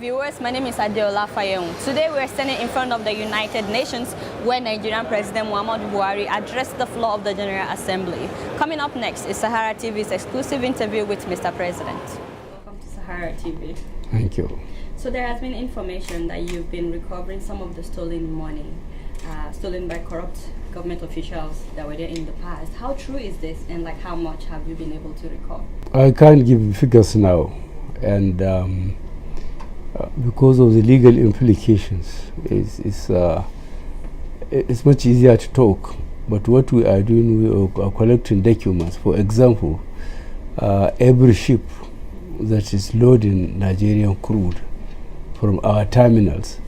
viewers, my name is Adeola Fayeun. Today we are standing in front of the United Nations where Nigerian President Buhari addressed the floor of the General Assembly. Coming up next is Sahara TV's exclusive interview with Mr. President. Welcome to Sahara TV. Thank you. So there has been information that you've been recovering some of the stolen money, stolen by corrupt government officials that were there in the past. How true is this, and how much have you been able to recover? I can't give figures now, and because of the legal implications, it's much easier to talk. But what we are doing, we are collecting documents. For example, every ship that is loading Nigerian crude from our terminals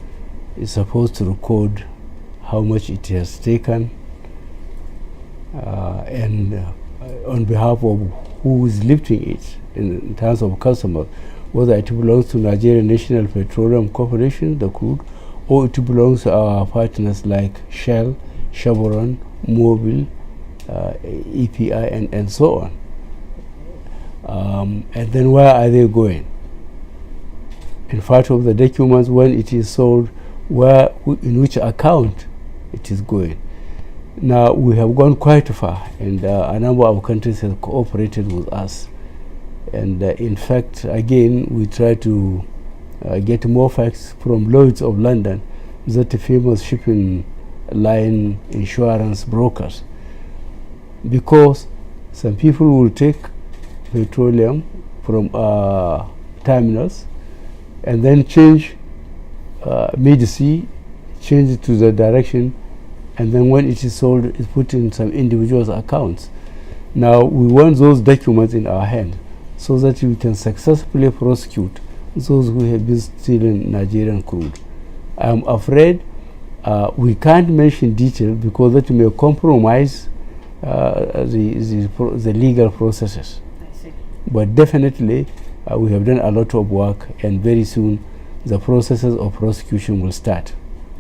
is supposed to record how much it has taken and on behalf of who is lifting it in terms of customers, whether it belongs to Nigerian National Petroleum Corporation, the crude, or it belongs to our partners like Shell, Chevron, Mobil, EPI, and so on. And then where are they going? In part of the documents, when it is sold, in which account it is going. Now, we have gone quite far, and a number of countries have cooperated with us. And in fact, again, we try to get more facts from Lloyd's of London, that the famous shipping line insurance brokers. Because some people will take petroleum from terminals and then change mid-sea, change it to the direction, and then when it is sold, it's put in some individuals' accounts. Now, we want those documents in our hand so that we can successfully prosecute those who have been stealing Nigerian crude. I'm afraid we can't mention detail because that may compromise the legal processes. I see. But definitely, we have done a lot of work, and very soon the processes of prosecution will start.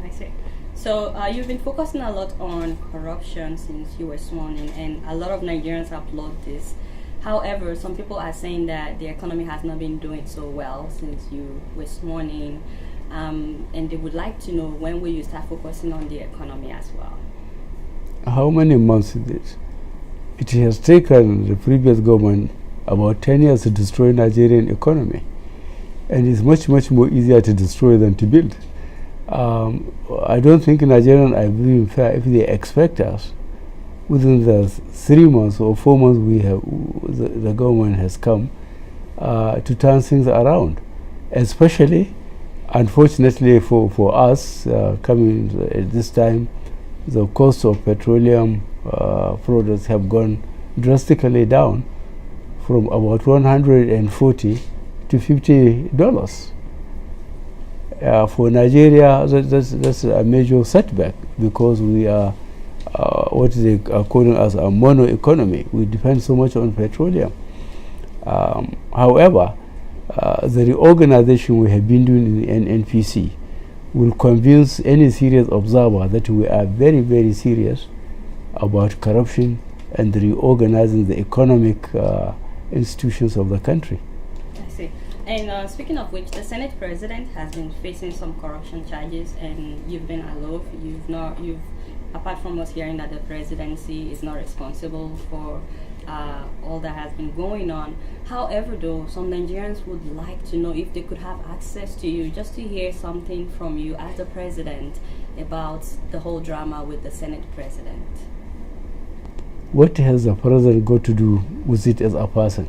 I see. So you've been focusing a lot on corruption since you were sworn in, and a lot of Nigerians applaud this. However, some people are saying that the economy has not been doing so well since you were sworn in, and they would like to know, when will you start focusing on the economy as well? How many months is it? It has taken the previous government about 10 years to destroy Nigerian economy, and it's much more easier to destroy than to build. I don't think Nigerians are being fair if they expect us within the 3 months or 4 months the government has come to turn things around. Especially, unfortunately for us, coming at this time, the cost of petroleum products have gone drastically down from about $140 to $50. For Nigeria, that's a major setback, because we are what they are calling as a mono economy. We depend so much on petroleum. However, the reorganization we have been doing in NPC will convince any serious observer that we are very serious about corruption and reorganizing the economic institutions of the country. I see. And speaking of which, the Senate President has been facing some corruption charges, and you've been aloof. Apart from us hearing that the presidency is not responsible for all that has been going on. However, though, some Nigerians would like to know if they could have access to you, just to hear something from you as the president about the whole drama with the Senate President. What has the president got to do with it as a person?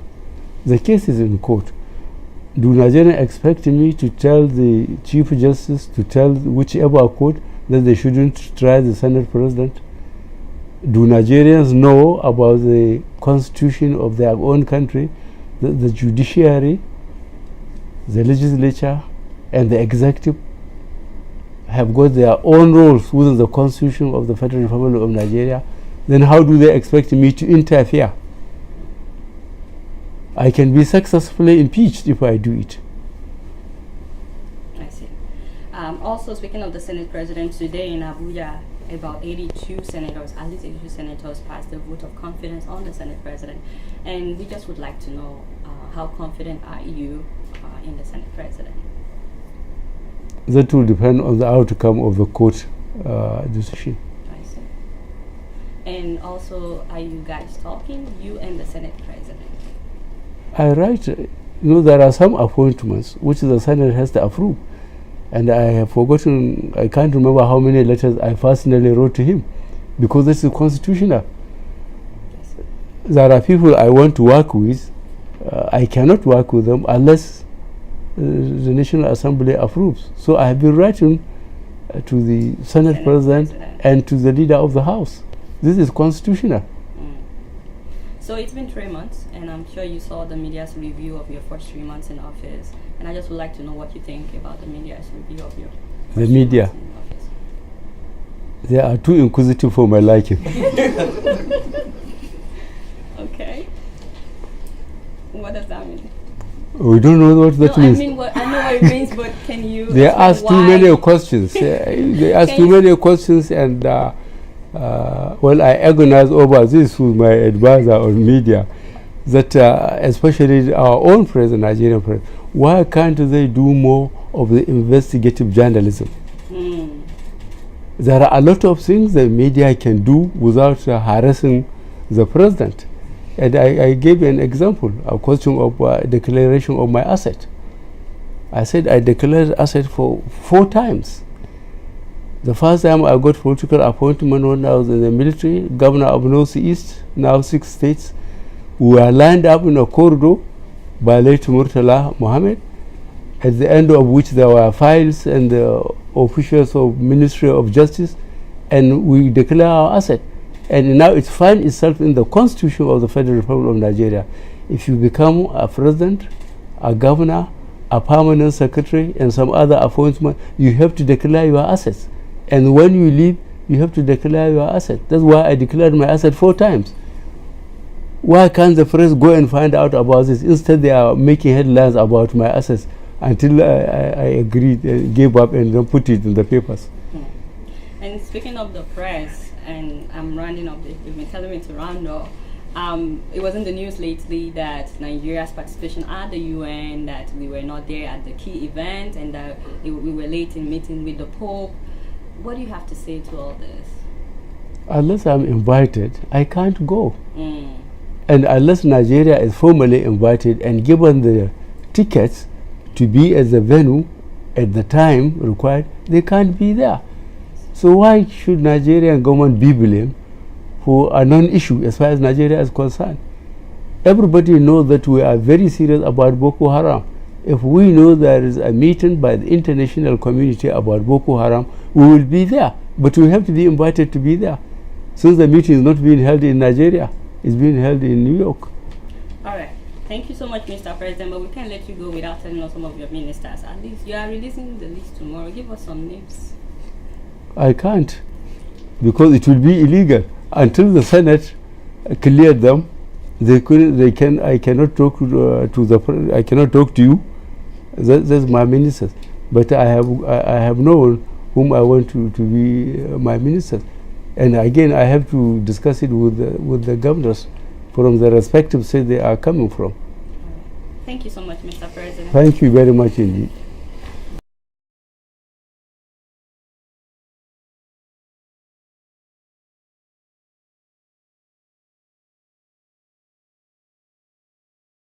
The case is in court. Do Nigerians expect me to tell the Chief Justice, to tell whichever court, that they shouldn't try the Senate President? Do Nigerians know about the constitution of their own country, the judiciary, the legislature, and the executive have got their own roles within the constitution of the Federal Republic of Nigeria? Then how do they expect me to interfere? I can be successfully impeached if I do it. I see. Also, speaking of the Senate President, today in Abuja, about 82 senators, at least 82 senators, passed a vote of confidence on the Senate President. And we just would like to know, how confident are you in the Senate President? That will depend on the outcome of the court decision. I see. And also, are you guys talking, you and the Senate President? I write, there are some appointments which the Senate has to approve. And I have forgotten, I can't remember how many letters I personally wrote to him, because this is constitutional. Yes. There are people I want to work with. I cannot work with them unless the National Assembly approves. So I have been writing to the Senate President and to the leader of the House. This is constitutional. So it's been 3 months, and I'm sure you saw the media's review of your first 3 months in office. And I just would like to know what you think about the media's review of your the media. They are too inquisitive for my liking. Okay. What does that mean? We don't know what that means. I know what it means, but can you? They ask too many questions. They ask too many questions, and well, I agonize over this with my advisor on media, that especially our own president, Nigerian president, why can't they do more of the investigative journalism? There are a lot of things the media can do without harassing the president. And I gave an example, a question of declaration of my asset. I said I declared asset for 4 times. The first time I got political appointment when I was in the military, governor of Northeast, now 6 states. We were lined up in a corridor by late Murtala Mohammed, at the end of which there were files and officials of Ministry of Justice, and we declare our asset. And now it finds itself in the Constitution of the Federal Republic of Nigeria. If you become a president, a governor, a permanent secretary, and some other appointment, you have to declare your assets. And when you leave, you have to declare your asset. That's why I declared my asset 4 times. Why can't the press go and find out about this? Instead, they are making headlines about my assets until I agreed, gave up, and then put it in the papers. And speaking of the press, and I'm rounding up, you've been telling me to round up. It was in the news lately that Nigeria's participation at the UN, that we were not there at the key event, and that we were late in meeting with the Pope. What do you have to say to all this? Unless I'm invited, I can't go. And unless Nigeria is formally invited and given the tickets to be at the venue at the time required, they can't be there. So why should Nigerian government be blamed for a non-issue as far as Nigeria is concerned? Everybody knows that we are very serious about Boko Haram. If we know there is a meeting by the international community about Boko Haram, we will be there. But we have to be invited to be there. Since the meeting is not being held in Nigeria, it's being held in New York. All right. Thank you so much, Mr. President, but we can't let you go without telling us some of your ministers. At least you are releasing the list tomorrow. Give us some names. I can't, because it will be illegal until the Senate cleared them. I cannot talk I cannot talk to you. That's my ministers. But I have known whom I want to be my ministers, and again I have to discuss it with the governors from the respective states they are coming from. Thank you so much, Mr. President. Thank you very much indeed.